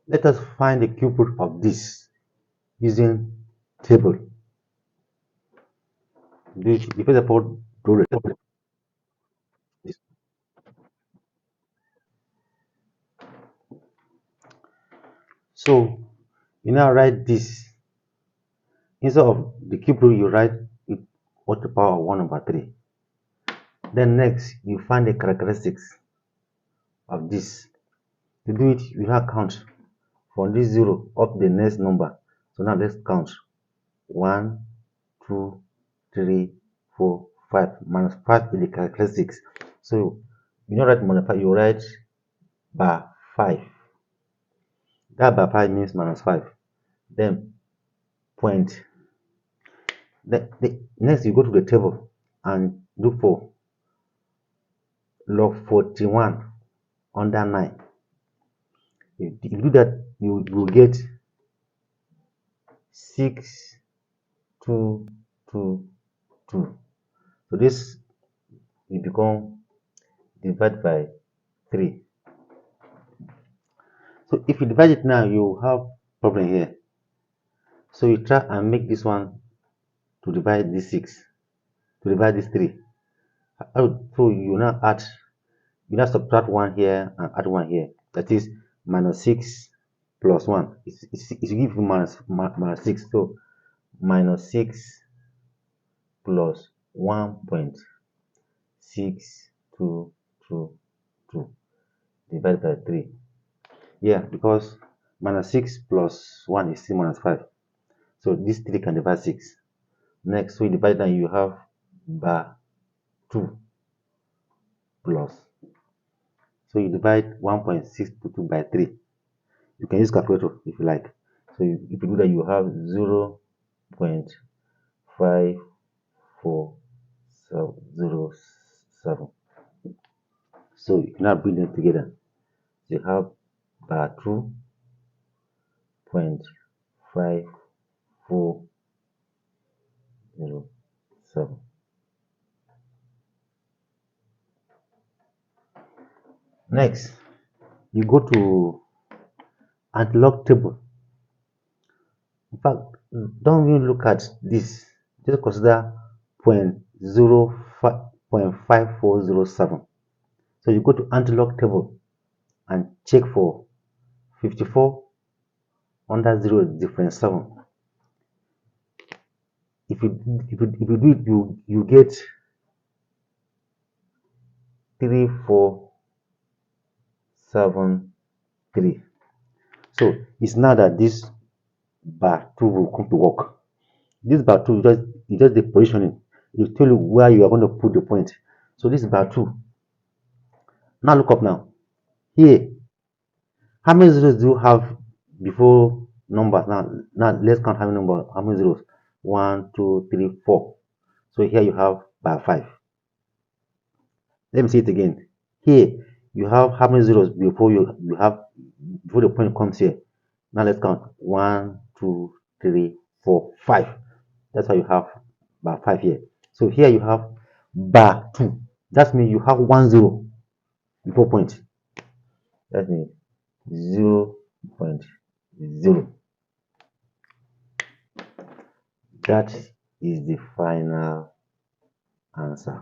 Let us find the cube root of this using table. You first of all do the table. So you now write this. Instead of the cube root, you write it what the power of 1 over 3. Then next, you find the characteristics of this. To do it, you have count from this 0 up to the next number. So now let's count. 1, 2, 3, 4, 5. Minus 5 is the characteristics. So you don't write minus 5, you write bar 5. That bar 5 means minus 5. Then point. Next, you go to the table and look for log 41 under 9. If you do that, you will get 6, 2, 2, 2. So this will become divided by 3. So if you divide it now, you have problem here. So you try and make this one to divide this 6, to divide this 3. So you now subtract 1 here and add 1 here. That is minus 6 plus 1. It's give you minus 6. So minus 6 plus 1.622 divided by 3. Yeah, because minus 6 plus 1 is still minus 5. So this 3 can divide 6. Next, so you divide that, you have bar 2 plus. So you divide 1.622 by 3. You can use calculator if you like. So if you do that, you have 0.5407. So you can now bring them together. You have bar 2.5407. Next, you go to analog table. In fact, don't even look at this. Just consider 0.5407. So you go to analog table and check for 54 under 0 difference 7. If you do it, you get 3473. So it's now that this bar 2 will come to work. This bar 2 is just the positioning. It tell you where you are going to put the point. So this is bar 2. Now look up now. Here, how many zeros do you have before numbers? Now let's count how many zeros. 1, 2, 3, 4. So here you have bar 5. Let me see it again. Here you have how many zeros before before the point comes here. Now let's count. 1, 2, 3, 4, 5. That's why you have bar 5 here. So here you have bar 2. That means you have 1 0 before point. That means 0.0. That is the final answer.